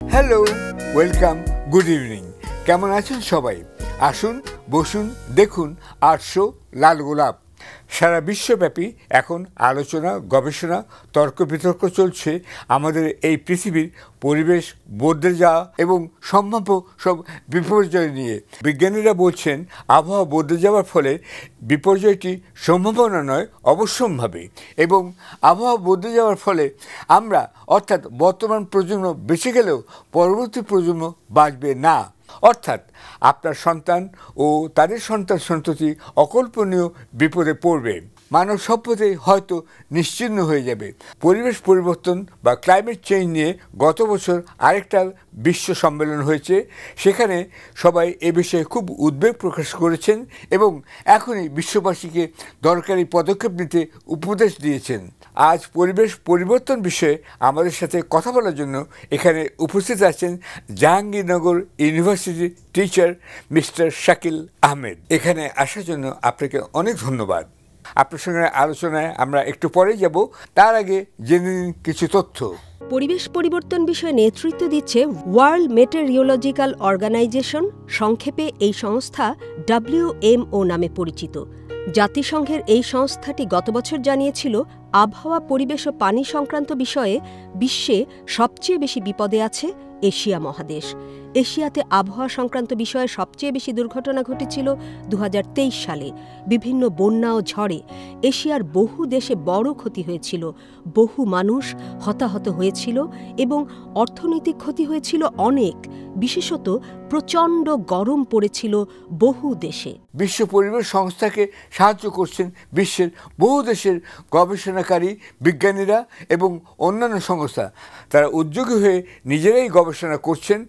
Hello, welcome, good evening. কেমন আছেন সবাই? আসুন, বসুন, দেখুন আর্টশো লাল গোলাপ। সারা বিশ্বব্যাপী এখন আলোচনা, গবেষণা, তর্ক বিতর্ক চলছে আমাদের এই পৃথিবীর পরিবেশ বদলে যাওয়া এবং সম্ভাব্য সব বিপর্যয় নিয়ে। বিজ্ঞানীরা বলছেন আবহাওয়া বদলে যাওয়ার ফলে বিপর্যয়টি সম্ভাবনা নয়, অবশ্যম্ভাবী। এবং আবহাওয়া বদলে যাওয়ার ফলে আমরা অর্থাৎ বর্তমান প্রজন্ম বেঁচে গেলেও পরবর্তী প্রজন্ম বাঁচবে না। অর্থাৎ আপনার সন্তান ও তাদের সন্তান সন্ততি অকল্পনীয় বিপদে পড়বে। মানব সভ্যতাই হয়তো নিশ্চিহ্ন হয়ে যাবে। পরিবেশ পরিবর্তন বা ক্লাইমেট চেঞ্জ নিয়ে গত বছর আরেকটা বিশ্ব সম্মেলন হয়েছে। সেখানে সবাই এ বিষয়ে খুব উদ্বেগ প্রকাশ করেছেন এবং এখনই বিশ্ববাসীকে দরকারি পদক্ষেপ নিতে উপদেশ দিয়েছেন। আজ পরিবেশ পরিবর্তন বিষয়ে আমাদের সাথে কথা বলার জন্য এখানে উপস্থিত আছেন জাহাঙ্গীরনগর ইউনিভার্সিটির টিচার মিস্টার শাকিল আহমেদ। এখানে আসার জন্য আপনাকে অনেক ধন্যবাদ। আপনার সঙ্গে আলোচনায় আমরা একটু পরে যাব, তার আগে জেনে নিন কিছু তথ্য। পরিবেশ পরিবর্তন বিষয়ে নেতৃত্ব দিচ্ছে ওয়ার্ল্ড মেটেরিওলজিক্যাল অর্গানাইজেশন, সংক্ষেপে এই সংস্থা WMO নামে পরিচিত। জাতিসংঘের এই সংস্থাটি গত বছর জানিয়েছিল আবহাওয়া, পরিবেশ ও পানি সংক্রান্ত বিষয়ে বিশ্বে সবচেয়ে বেশি বিপদে আছে এশিয়া মহাদেশ। এশিয়াতে আবহাওয়া সংক্রান্ত বিষয়ে সবচেয়ে বেশি দুর্ঘটনা ঘটেছিল 2023 সালে। বিভিন্ন বন্যা ও ঝড়ে এশিয়ার বহু দেশে বড় ক্ষতি হয়েছিল, বহু মানুষ হতাহত হয়েছিল এবং অর্থনৈতিক ক্ষতি হয়েছিল অনেক। বিশেষত প্রচণ্ড গরম পড়েছিল বহু দেশে। বিশ্ব পরিবেশ সংস্থাকে সাহায্য করছেন বিশ্বের বহু দেশের গবেষণাকারী, বিজ্ঞানীরা এবং অন্যান্য সংস্থা। তারা উদ্যোগী হয়ে নিজেরাই গবেষণা করছেন।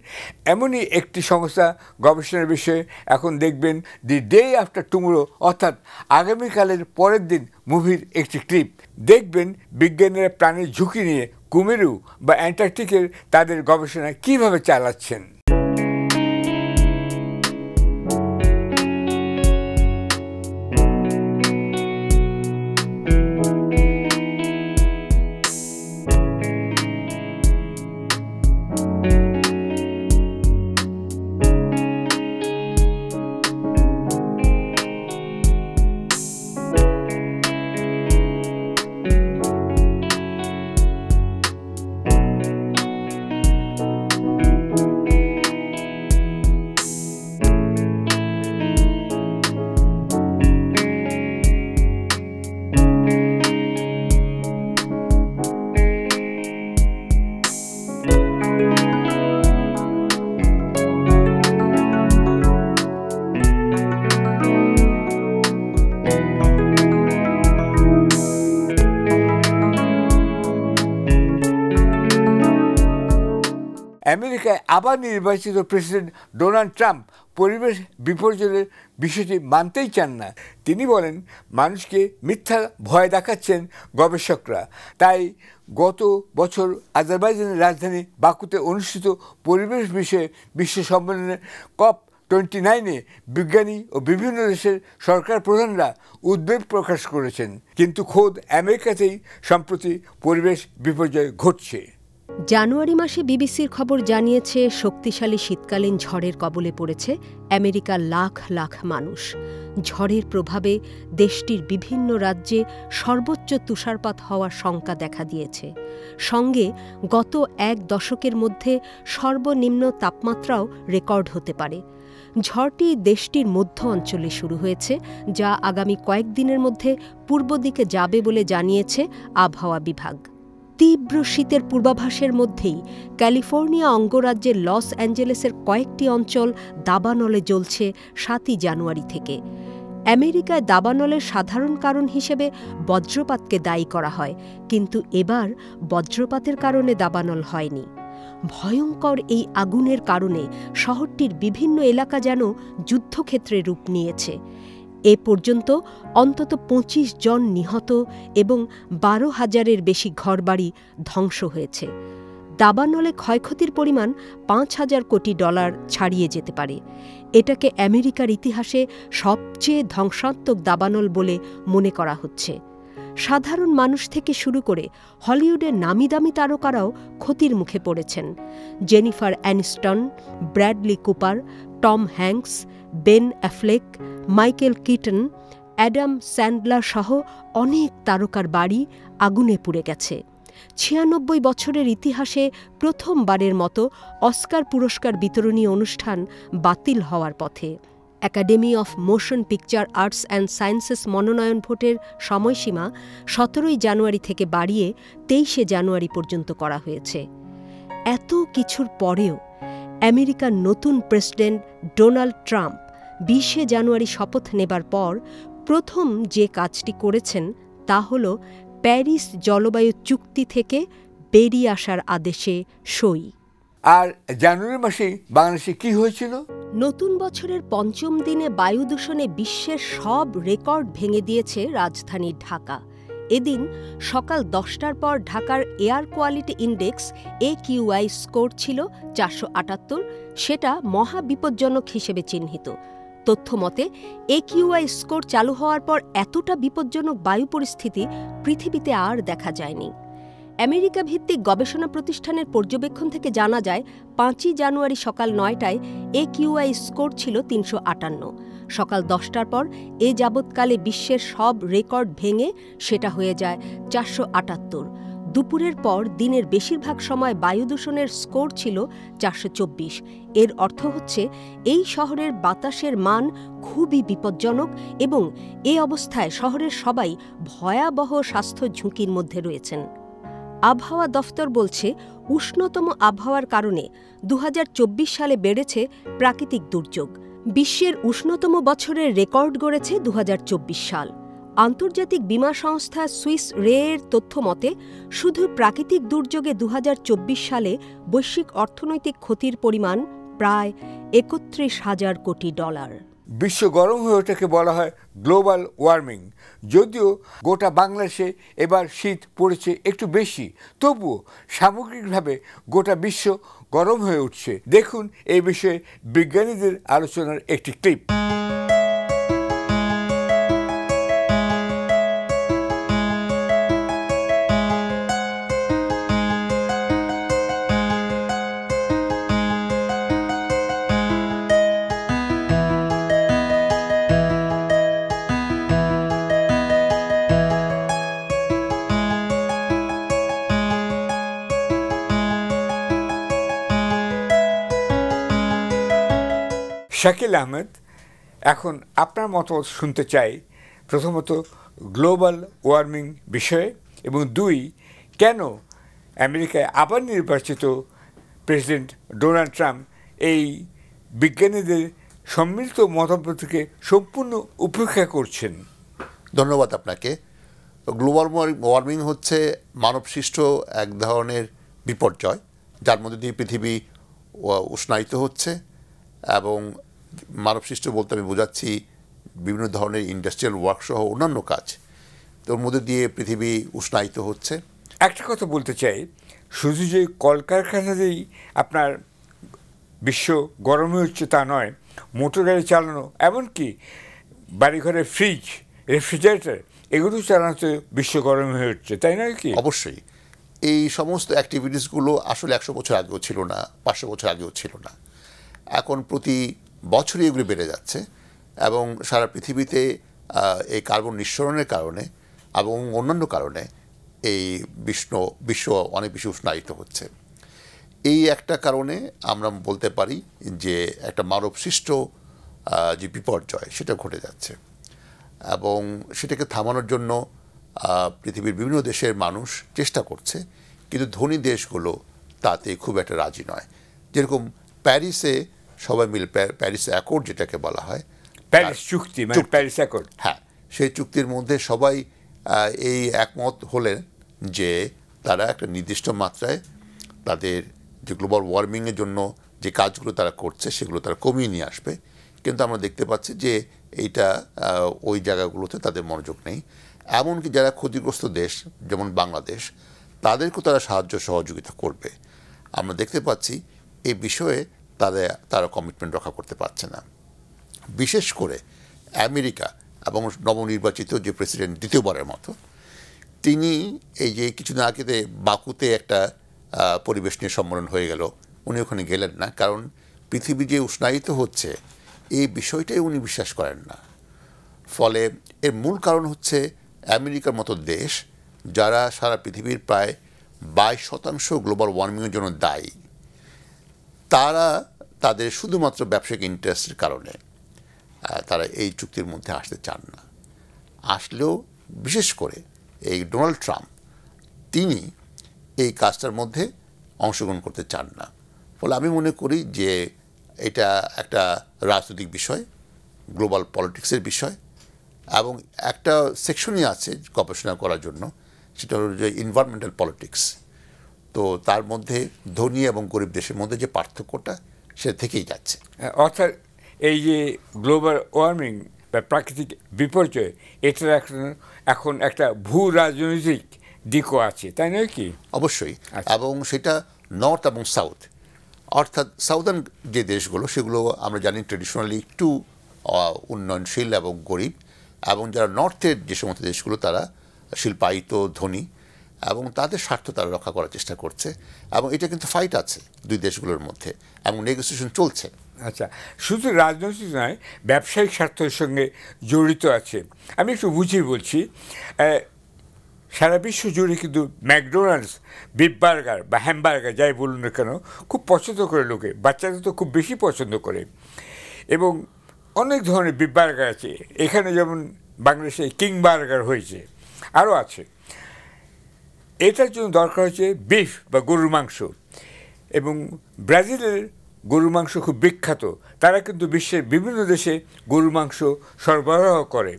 এমনই একটি সংস্থা গবেষণার বিষয়ে এখন দেখবেন দি ডে আফটার টুমরো, অর্থাৎ আগামীকালের পরের দিন মুভির একটি ক্লিপ। দেখবেন বিজ্ঞানীরা প্রাণের ঝুঁকি নিয়ে কুমেরু বা অ্যান্টার্কটিকের তাদের গবেষণা কীভাবে চালাচ্ছেন। আমেরিকায় আবার নির্বাচিত প্রেসিডেন্ট ডোনাল্ড ট্রাম্প পরিবেশ বিপর্যয়ের বিষয়টি মানতেই চান না। তিনি বলেন মানুষকে মিথ্যা ভয় দেখাচ্ছেন গবেষকরা। তাই গত বছর আজারবাইজানের রাজধানী বাকুতে অনুষ্ঠিত পরিবেশ বিষয়ে বিশ্ব সম্মেলনে COP29 বিজ্ঞানী ও বিভিন্ন দেশের সরকার প্রধানরা উদ্বেগ প্রকাশ করেছেন। কিন্তু খোদ আমেরিকাতেই সম্প্রতি পরিবেশ বিপর্যয় ঘটছে। জানুয়ারি মাসে বিবিসির খবর জানিয়েছে শক্তিশালী শীতকালীন ঝড়ের কবলে পড়েছে আমেরিকার লাখ লাখ মানুষ। ঝড়ের প্রভাবে দেশটির বিভিন্ন রাজ্যে সর্বোচ্চ তুষারপাত হওয়ার শঙ্কা দেখা দিয়েছে। সঙ্গে গত এক দশকের মধ্যে সর্বনিম্ন তাপমাত্রাও রেকর্ড হতে পারে। ঝড়টি দেশটির মধ্য অঞ্চলে শুরু হয়েছে, যা আগামী কয়েকদিনের মধ্যে পূর্ব দিকে যাবে বলে জানিয়েছে আবহাওয়া বিভাগ। তীব্র শীতের পূর্বাভাসের মধ্যেই ক্যালিফোর্নিয়া অঙ্গরাজ্যের লস অ্যাঞ্জেলেসের কয়েকটি অঞ্চল দাবানলে জ্বলছে 7ই জানুয়ারি থেকে। আমেরিকায় দাবানলের সাধারণ কারণ হিসেবে বজ্রপাতকে দায়ী করা হয়, কিন্তু এবার বজ্রপাতের কারণে দাবানল হয়নি। ভয়ঙ্কর এই আগুনের কারণে শহরটির বিভিন্ন এলাকা যেন যুদ্ধক্ষেত্রে রূপ নিয়েছে। এ পর্যন্ত অন্তত 25 জন নিহত এবং 12,000-এর বেশি ঘরবাড়ি ধ্বংস হয়েছে। দাবানলে ক্ষয়ক্ষতির পরিমাণ $5,000 কোটি ছাড়িয়ে যেতে পারে। এটাকে আমেরিকার ইতিহাসে সবচেয়ে ধ্বংসাত্মক দাবানল বলে মনে করা হচ্ছে। সাধারণ মানুষ থেকে শুরু করে হলিউডের নামিদামি তারকারাও ক্ষতির মুখে পড়েছেন। Jennifer Aniston, Bradley Cooper, Tom Hanks, Ben Affleck, Michael ketone, Adam Sandler সহ অনেক তারকার বাড়ি আগুনে পুড়ে গেছে। ৯৬ বছরের ইতিহাসে প্রথমবারের মতো অস্কার পুরস্কার বিতরণী অনুষ্ঠান বাতিল হওয়ার পথে। Academy of motion picture arts and sciences মনোনয়ন ভোটের সময়সীমা ১৭ জানুয়ারি থেকে বাড়িয়ে ২৩ জানুয়ারি পর্যন্ত করা হয়েছে। এত কিছুর পরেও আমেরিকার নতুন প্রেসিডেন্ট ডোনাল্ড ট্রাম্প ২০ জানুয়ারি শপথ নেবার পর প্রথম যে কাজটি করেছেন তা হল প্যারিস জলবায়ু চুক্তি থেকে বেরিয়ে আসার আদেশে সই। আর জানুয়ারি মাসে বাংলাদেশে কি হয়েছিল? নতুন বছরের পঞ্চম দিনে বায়ু দূষণে বিশ্বের সব রেকর্ড ভেঙে দিয়েছে রাজধানী ঢাকা। এদিন সকাল ১০টার পর ঢাকার air quality index AQI score ছিল ৪৭৮, সেটা মহা বিপজ্জনক হিসেবে চিহ্নিত। তথ্যমতে AQI স্কোর চালু হওয়ার পর এতটা বিপজ্জনক বায়ু পরিস্থিতি পৃথিবীতে আর দেখা যায়নি। আমেরিকা ভিত্তিক গবেষণা প্রতিষ্ঠানের পর্যবেক্ষণ থেকে জানা যায় ৫ই জানুয়ারি সকাল ৯টায় AQI স্কোর ছিল ৩৫৮। সকাল ১০টার পর এ যাবৎকালে বিশ্বের সব রেকর্ড ভেঙে সেটা হয়ে যায় ৪৭৮। দুপুরের পর দিনের বেশিরভাগ সময় বায়ু দূষণের স্কোর ছিল ৪২৪। এর অর্থ হচ্ছে এই শহরের বাতাসের মান খুবই বিপজ্জনক এবং এ অবস্থায় শহরের সবাই ভয়াবহ স্বাস্থ্য ঝুঁকির মধ্যে রয়েছেন। আবহাওয়া দফতর বলছে উষ্ণতম আবহাওয়ার কারণে ২০২৪ সালে বেড়েছে প্রাকৃতিক দুর্যোগ। বিশ্বের উষ্ণতম বছরের রেকর্ড গড়েছে ২০২৪ সাল। আন্তর্জাতিক বীমা সংস্থা সুইস রে-এর তথ্য মতে শুধু প্রাকৃতিক দুর্যোগে ২০২৪ সালে বৈশ্বিক অর্থনৈতিক ক্ষতির পরিমাণ প্রায় $৩১,০০০ কোটি। বিশ্ব গরম হয়ে ওঠাকে বলা হয় গ্লোবাল ওয়ার্মিং। যদিও গোটা বাংলাদেশে এবার শীত পড়েছে একটু বেশি, তবুও সামগ্রিকভাবে গোটা বিশ্ব গরম হয়ে উঠছে। দেখুন এই বিষয়ে বিজ্ঞানীদের আলোচনার একটি ক্লিপ। শাকিল আহমেদ, এখন আপনার মতামত শুনতে চাই। প্রথমত গ্লোবাল ওয়ার্মিং বিষয়ে, এবং দুই, কেন আমেরিকায় আবার নির্বাচিত প্রেসিডেন্ট ডোনাল্ড ট্রাম্প এই বিজ্ঞানীদের সম্মিলিত মতামতকে সম্পূর্ণ উপেক্ষা করছেন। ধন্যবাদ আপনাকে। গ্লোবাল ওয়ার্মিং হচ্ছে মানবসৃষ্ট এক ধরনের বিপর্যয়, যার মধ্যে দিয়ে পৃথিবী উষ্ণায়িত হচ্ছে, এবং মানবসৃষ্ট বলতে আমি বোঝাচ্ছি বিভিন্ন ধরনের ইন্ডাস্ট্রিয়াল ওয়ার্ক সহ অন্যান্য কাজ, তোর মধ্যে দিয়ে পৃথিবী উষ্ণায়িত হচ্ছে। একটা কথা বলতে চাই, শুধু যে কলকারখানাতেই আপনার বিশ্ব গরম হচ্ছে তা নয়, মোটর গাড়ি চালানো, এমনকি বাড়িঘরে ফ্রিজ, রেফ্রিজারেটর, এগুলো চালানোতে বিশ্ব গরম হয়ে উঠছে, তাই নয় কি? অবশ্যই। এই সমস্ত অ্যাক্টিভিটিসগুলো আসলে ১০০ বছর আগেও ছিল না, ৫০০ বছর আগেও ছিল না। এখন প্রতি বছরই এগুলি বেড়ে যাচ্ছে, এবং সারা পৃথিবীতে এই কার্বন নিঃসরণের কারণে এবং অন্যান্য কারণে এই বিশ্ব অনেক বেশি উষ্ণায়িত হচ্ছে। এই একটা কারণে আমরা বলতে পারি যে একটা মানবসৃষ্ট যে বিপর্যয় সেটা ঘটে যাচ্ছে, এবং সেটাকে থামানোর জন্য পৃথিবীর বিভিন্ন দেশের মানুষ চেষ্টা করছে, কিন্তু ধনী দেশগুলো তাতে খুব একটা রাজি নয়। যেরকম প্যারিসে সবাই মিলে প্যারিস অ্যাকর্ড যেটাকে বলা হয়, প্যারিস চুক্তি, প্যারিস অ্যাকর্ড, হ্যাঁ, সেই চুক্তির মধ্যে সবাই এই একমত হলেন যে তারা একটা নির্দিষ্ট মাত্রায় তাদের যে গ্লোবাল ওয়ার্মিংয়ের জন্য যে কাজগুলো তারা করছে সেগুলো তারা কমিয়ে নিয়ে আসবে। কিন্তু আমরা দেখতে পাচ্ছি যে এইটা ওই জায়গাগুলোতে তাদের মনোযোগ নেই। এমনকি যারা ক্ষতিগ্রস্ত দেশ যেমন বাংলাদেশ, তাদেরকেও তারা সাহায্য সহযোগিতা করবে। আমরা দেখতে পাচ্ছি এই বিষয়ে তারা কমিটমেন্ট রক্ষা করতে পারছে না। বিশেষ করে আমেরিকা এবং নবনির্বাচিত যে প্রেসিডেন্ট দ্বিতীয়বারের মতো, তিনি এই যে কিছুদিন আগেতে বাকুতে একটা পরিবেশ নিয়ে সম্মেলন হয়ে গেল, উনি ওখানে গেলেন না, কারণ পৃথিবী যে উষ্ণায়িত হচ্ছে এই বিষয়টাই উনি বিশ্বাস করেন না। ফলে এর মূল কারণ হচ্ছে আমেরিকার মতো দেশ, যারা সারা পৃথিবীর প্রায় 22% গ্লোবাল ওয়ার্মিংয়ের জন্য দায়ী, তারা তাদের শুধুমাত্র ব্যবসায়িক ইন্টারেস্টের কারণে তারা এই চুক্তির মধ্যে আসতে চান না। আসলেও বিশেষ করে এই ডোনাল্ড ট্রাম্প, তিনি এই কাজটার মধ্যে অংশগ্রহণ করতে চান না। ফলে আমি মনে করি যে এটা একটা রাজনৈতিক বিষয়, গ্লোবাল পলিটিক্সের বিষয়, এবং একটা সেকশনই আছে গবেষণা করার জন্য, সেটা হলো যে এনভায়রনমেন্টাল পলিটিক্স। তো তার মধ্যে ধনী এবং গরিব দেশের মধ্যে যে পার্থক্যটা সে থেকেই যাচ্ছে। অর্থাৎ এই যে গ্লোবাল ওয়ার্মিং বা প্রাকৃতিক বিপর্যয়, এটার এখন একটা ভূ রাজনৈতিক দিকও আছে, তাই নয় কি? অবশ্যই। এবং সেটা নর্থ এবং সাউথ, অর্থাৎ সাউদার্ন যে দেশগুলো সেগুলো আমরা জানি ট্রেডিশনালি একটু উন্নয়নশীল এবং গরিব, এবং যারা নর্থের যে সমস্ত দেশগুলো তারা শিল্পায়িত, ধনী, এবং তাদের স্বার্থ তারা রক্ষা করার চেষ্টা করছে। এবং এটা কিন্তু ফাইট আছে দুই দেশগুলোর মধ্যে এবং নেগোসিয়েশন চলছে। আচ্ছা, শুধু রাজনৈতিক নয়, ব্যবসায়িক স্বার্থের সঙ্গে জড়িত আছে। আমি একটু বুঝিয়ে বলছি। সারা বিশ্ব জুড়ে কিন্তু ম্যাকডোনাল্ডস বিফ বার্গার বা হ্যামবার্গার যাই বলুন না কেন খুব পছন্দ করে লোকে, বাচ্চারা তো খুব বেশি পছন্দ করে। এবং অনেক ধরনের বিফ বার্গার আছে, এখানে যেমন বাংলাদেশে কিং বার্গার হয়েছে, আরও আছে। এটার জন্য দরকার হচ্ছে বিফ বা গরুর মাংস, এবং ব্রাজিলের গরুর মাংস খুব বিখ্যাত। তারা কিন্তু বিশ্বের বিভিন্ন দেশে গরুর মাংস সরবরাহ করে।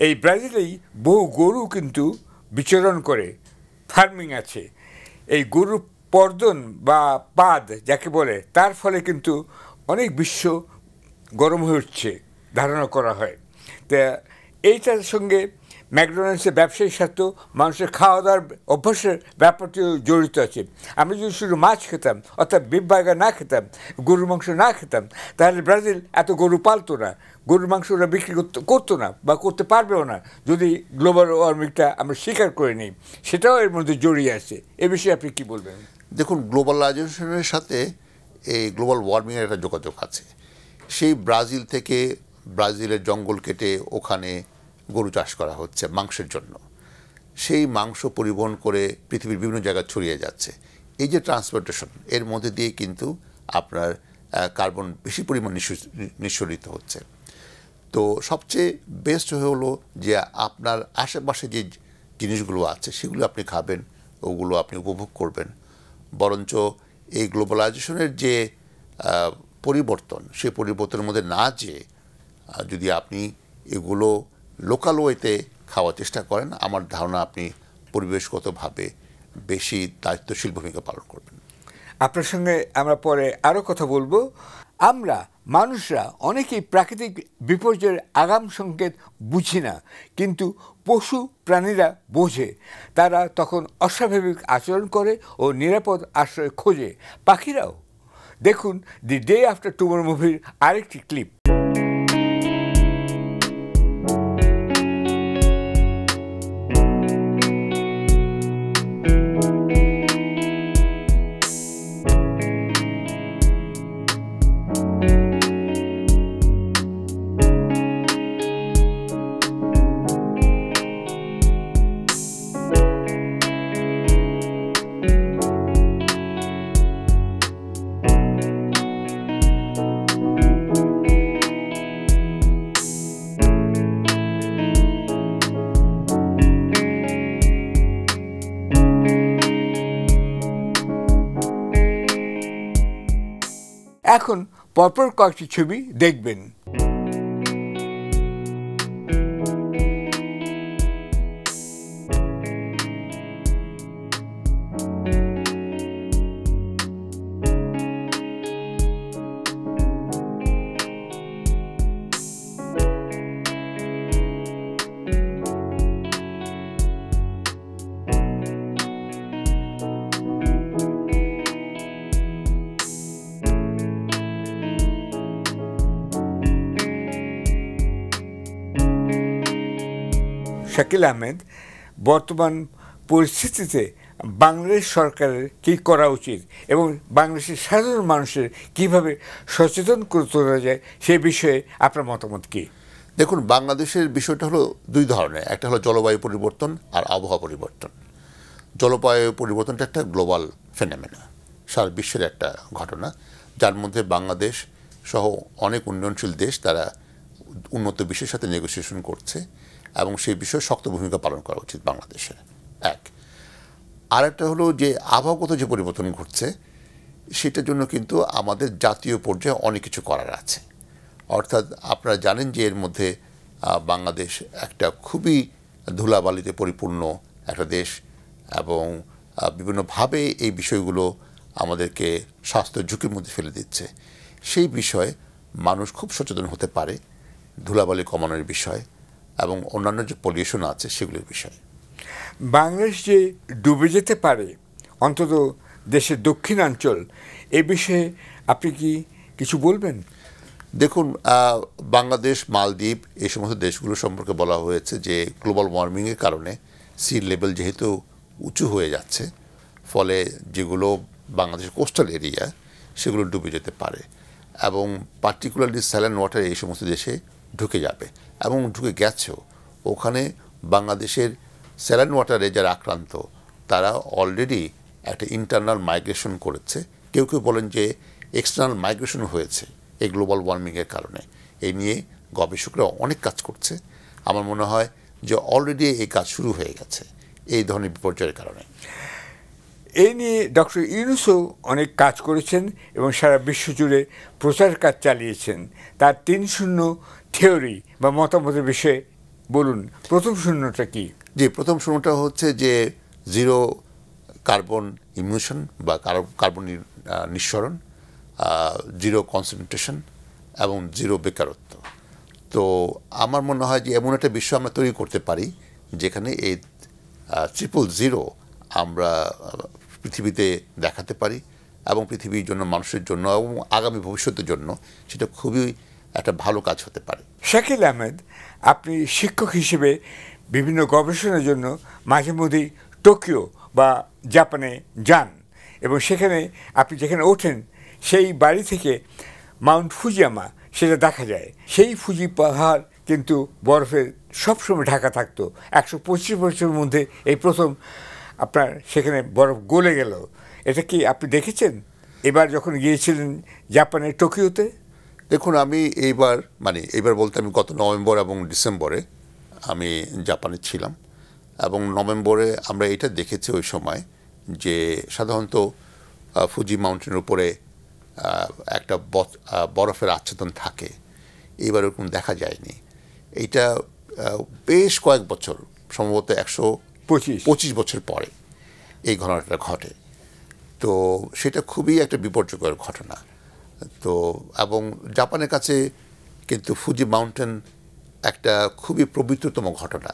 এই ব্রাজিলেই বহু গরু কিন্তু বিচরণ করে, ফার্মিং আছে। এই গরুর পর্দন বা পাদ যাকে বলে, তার ফলে কিন্তু অনেক বিশ্ব গরম হয়ে উঠছে ধারণা করা হয়। তা এইটার সঙ্গে ম্যাকডোনাল্ডসের ব্যবসায়িক স্বার্থ, মানুষের খাওয়া দাওয়ার অভ্যাসের ব্যাপারটিও জড়িত আছে। আমরা যদি শুধু মাছ খেতাম, অর্থাৎ বিফ বার্গার না খেতাম, গরুর মাংস না খেতাম, তাহলে ব্রাজিল এত গরু পালতো না, গরুর মাংস ওরা বিক্রি করতো না বা করতে পারবেও না, যদি গ্লোবাল ওয়ার্মিংটা আমরা স্বীকার করে নিই। সেটাও এর মধ্যে জড়িয়ে আছে। এ বিষয়ে আপনি কী বলবেন? দেখুন, গ্লোবালাইজেশনের সাথে এই গ্লোবাল ওয়ার্মিংয়ের একটা যোগাযোগ আছে। সেই ব্রাজিল থেকে, ব্রাজিলের জঙ্গল কেটে ওখানে গরু চাষ করা হচ্ছে মাংসের জন্য। সেই মাংস পরিবহন করে পৃথিবীর বিভিন্ন জায়গায় ছড়িয়ে যাচ্ছে। এই যে ট্রান্সপোর্টেশন, এর মধ্যে দিয়ে কিন্তু আপনার কার্বন বেশি পরিমাণ নিঃসরিত হচ্ছে। তো সবচেয়ে বেস্ট হলো যে আপনার আশেপাশে যে জিনিসগুলো আছে সেগুলো আপনি খাবেন, ওগুলো আপনি উপভোগ করবেন। বরঞ্চ এই গ্লোবালাইজেশনের যে পরিবর্তন, সেই পরিবর্তনের মধ্যে না যেয়ে যদি আপনি এগুলো লোকাল ওয়েতে খাওয়ার চেষ্টা করেন, আমার ধারণা আপনি পরিবেশগতভাবে বেশি দায়িত্বশীল ভূমিকা পালন করবেন। আপনার সঙ্গে আমরা পরে আরও কথা বলবো। আমরা মানুষরা অনেকেই প্রাকৃতিক বিপর্যয়ের আগাম সংকেত বুঝি না, কিন্তু পশু প্রাণীরা বোঝে। তারা তখন অস্বাভাবিক আচরণ করে ও নিরাপদ আশ্রয় খোঁজে। পাখিরাও। দেখুন দি ডে আফটার টুমরো মুভির আরেকটি ক্লিপ। এখন পরপর কয়েকটি ছবি দেখবেন। শাকিল আহমেদ বর্তমান পরিস্থিতিতে বাংলাদেশ সরকারের কী করা উচিত এবং বাংলাদেশের সাধারণ মানুষের কিভাবে সচেতন করে তোলা যায় সেই বিষয়ে আপনার মতামত কী? দেখুন, বাংলাদেশের বিষয়টা হলো দুই ধরনের। একটা হলো জলবায়ু পরিবর্তন আর আবহাওয়া পরিবর্তন। জলবায়ু পরিবর্তনটা একটা গ্লোবাল ফেনোমেনা, সারা বিশ্বের একটা ঘটনা, যার মধ্যে বাংলাদেশ সহ অনেক উন্নয়নশীল দেশ তারা উন্নত বিশ্বের সাথে নেগোসিয়েশন করছে এবং সেই বিষয়ে শক্ত ভূমিকা পালন করা উচিত বাংলাদেশের। এক আর একটা হলো যে আবহাওয়াগত যে পরিবর্তন ঘটছে সেটার জন্য কিন্তু আমাদের জাতীয় পর্যায়ে অনেক কিছু করার আছে। অর্থাৎ আপনারা জানেন যে এর মধ্যে বাংলাদেশ একটা খুবই ধুলাবালিতে পরিপূর্ণ একটা দেশ এবং বিভিন্নভাবে এই বিষয়গুলো আমাদেরকে স্বাস্থ্য ঝুঁকির মধ্যে ফেলে দিচ্ছে। সেই বিষয়ে মানুষ খুব সচেতন হতে পারে, ধুলাবালি কমানোর বিষয় এবং অন্যান্য যে পলিউশন আছে সেগুলোর বিষয়ে। বাংলাদেশ যে ডুবে যেতে পারে অন্তত দেশের দক্ষিণাঞ্চল, এ বিষয়ে আপনি কি কিছু বলবেন? দেখুন, বাংলাদেশ, মালদ্বীপ এই সমস্ত দেশগুলো সম্পর্কে বলা হয়েছে যে গ্লোবাল ওয়ার্মিংয়ের কারণে সি লেভেল যেহেতু উঁচু হয়ে যাচ্ছে, ফলে যেগুলো বাংলাদেশের কোস্টাল এরিয়া সেগুলো ডুবে যেতে পারে এবং পার্টিকুলারলি স্যালাইন ওয়াটার এই সমস্ত দেশে ঢুকে যাবে এবং ঢুকে গেছেও। ওখানে বাংলাদেশের স্যালাইন ওয়াটারে যারা আক্রান্ত তারা অলরেডি একটা ইন্টারনাল মাইগ্রেশন করেছে। কেউ কেউ বলেন যে এক্সটার্নাল মাইগ্রেশন হয়েছে এই গ্লোবাল ওয়ার্মিংয়ের কারণে। এই নিয়ে গবেষকরা অনেক কাজ করছে। আমার মনে হয় যে অলরেডি এই কাজ শুরু হয়ে গেছে এই ধরনের বিপর্যয়ের কারণে। এই নিয়ে ডক্টর ইউনূসও অনেক কাজ করেছেন এবং সারা বিশ্বজুড়ে প্রচার কাজ চালিয়েছেন। তার 3-0 থিওরি বা মতামতের বিষয়ে বলুন। প্রথম শূন্যটা কি? যে প্রথম শূন্যটা হচ্ছে যে জিরো কার্বন ইমিশন বা কার্বন নিঃসরণ, জিরো কনসেন্ট্রেশন এবং জিরো বেকারত্ব। তো আমার মনে হয় যে এমন একটা বিশ্ব আমরা তৈরি করতে পারি যেখানে এই 000 আমরা পৃথিবীতে দেখাতে পারি এবং পৃথিবীর জন্য, মানুষের জন্য এবং আগামী ভবিষ্যতের জন্য সেটা খুবই একটা ভালো কাজ হতে পারে। শাকিল আহমেদ, আপনি শিক্ষক হিসেবে বিভিন্ন গবেষণার জন্য মাঝে মধ্যেই টোকিও বা জাপানে যান এবং সেখানে আপনি যেখানে ওঠেন সেই বাড়ি থেকে মাউন্ট ফুজিয়ামা সেটা দেখা যায়। সেই ফুজি পাহাড় কিন্তু বরফে সবসময় ঢাকা থাকতো। 125 বছরের মধ্যে এই প্রথম আপনার সেখানে বরফ গলে গেল। এটা কি আপনি দেখেছেন এবার যখন গিয়েছিলেন জাপানের টোকিওতে? দেখুন, আমি এইবার বলতে আমি গত নভেম্বর এবং ডিসেম্বরে আমি জাপানে ছিলাম এবং নভেম্বরে আমরা এটা দেখেছি ওই সময় যে সাধারণত ফুজি মাউন্টেনের উপরে একটা বরফের আচ্ছাদন থাকে। এইবার ওরকম দেখা যায়নি। এইটা বেশ কয়েক বছর, সম্ভবত 125 বছর পরে এই ঘটনাটা ঘটে। তো সেটা খুবই একটা বিপর্যকর ঘটনা। তো এবং জাপানের কাছে কিন্তু ফুজি মাউন্টেন একটা খুবই পবিত্রতম ঘটনা।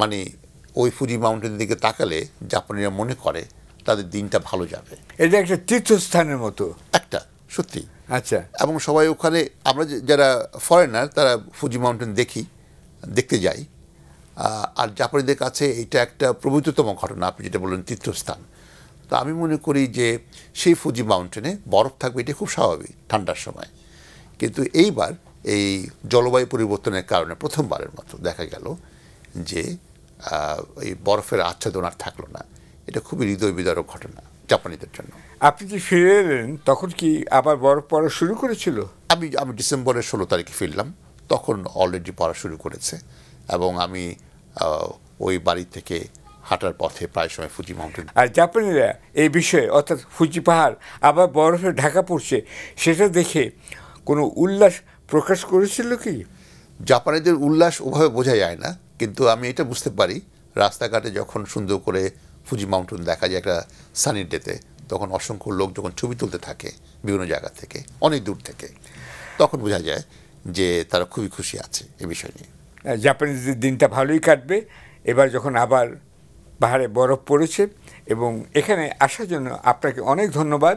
মানে ওই ফুজি মাউন্টেনের দিকে তাকালে জাপানিরা মনে করে তাদের দিনটা ভালো যাবে। এটা একটা তীর্থস্থানের মতো একটা, সত্যি। আচ্ছা। এবং সবাই ওখানে, আমরা যারা ফরেনার তারা ফুজি মাউন্টেন দেখতে যাই, আর জাপানিদের কাছে এটা একটা পবিত্রতম ঘটনা। আপনি যেটা বললেন তীর্থস্থান, তো আমি মনে করি যে সেই ফুজি মাউন্টেনে বরফ থাকবে, এটা খুব স্বাভাবিক ঠান্ডার সময়। কিন্তু এইবার এই জলবায়ু পরিবর্তনের কারণে প্রথমবারের মতো দেখা গেল যে এই বরফের আচ্ছাদন আর থাকলো না। এটা খুবই হৃদয় বিদারক ঘটনা জাপানিদের জন্য। আপনি কি ফিরে এলেন তখন কি আবার বরফ পড়া শুরু করেছিল? আমি ডিসেম্বরের 16 তারিখে ফিরলাম, তখন অলরেডি পড়া শুরু করেছে এবং আমি ওই বাড়ি থেকে হাঁটার পথে প্রায় সময় ফুজি মাউন্টেন। আর জাপানিরা এই বিষয়ে, অর্থাৎ ফুজি পাহাড় আবার বরফে ঢাকা পড়ছে, সেটা দেখে কোনো উল্লাস প্রকাশ করেছিল কি? জাপানিদের উল্লাস ওভাবে বোঝা যায় না, কিন্তু আমি এটা বুঝতে পারি রাস্তাঘাটে যখন সুন্দর করে ফুজি মাউন্টেন দেখা যায় একটা সানি ডেতে, তখন অসংখ্য লোক যখন ছবি তুলতে থাকে বিভিন্ন জায়গা থেকে, অনেক দূর থেকে, তখন বোঝা যায় যে তারা খুবই খুশি আছে এ বিষয় নিয়ে। জাপানিদের দিনটা ভালোই কাটবে এবার যখন আবার পাহাড়ে বরফ পড়েছে। এবং এখানে আসার জন্য আপনাকে অনেক ধন্যবাদ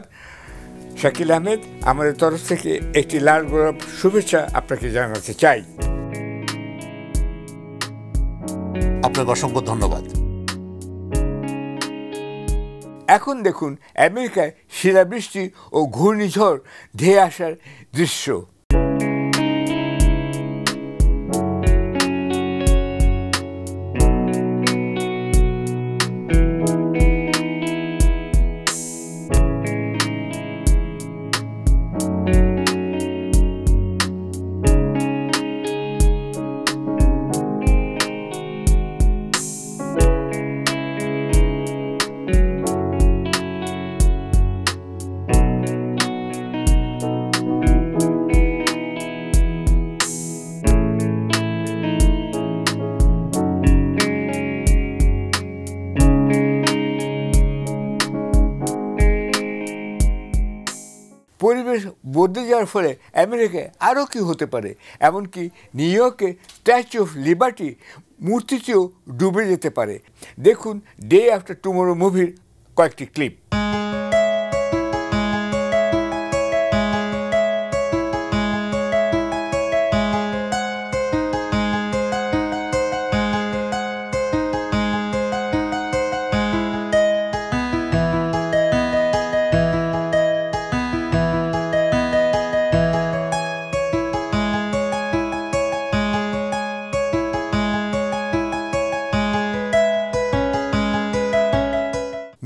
শাকিল আহমেদ। আমাদের তরফ থেকে একটি লাল গোলাপ শুভেচ্ছা আপনাকে জানাতে চাই। আপনাকে অসংখ্য ধন্যবাদ। এখন দেখুন আমেরিকায় শিলাবৃষ্টি ও ঘূর্ণিঝড় ধেয়ে আসার দৃশ্য। পরিবেশ বদলে যাওয়ার ফলে আমেরিকায় আরও কি হতে পারে, এমনকি নিউ ইয়র্কে স্ট্যাচু অফ লিবার্টি মূর্তিটিও ডুবে যেতে পারে। দেখুন ডে আফটার টুমরো মুভির কয়েকটি ক্লিপ।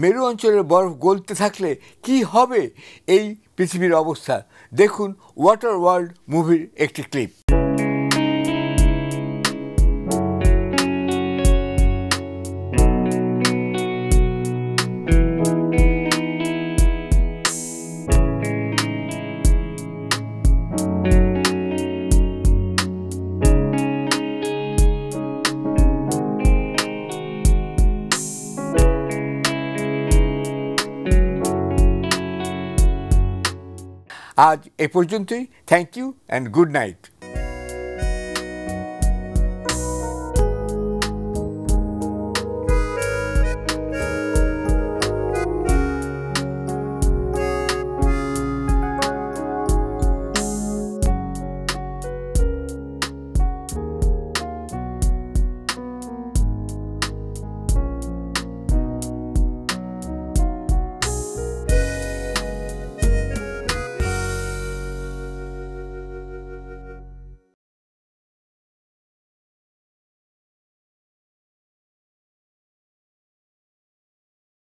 মেরু অঞ্চলের বরফ গলতে থাকলে কি হবে এই পৃথিবীর অবস্থা, দেখুন ওয়াটার ওয়ার্ল্ড মুভির একটি ক্লিপ। আজ এ পর্যন্তই। Thank you and good night.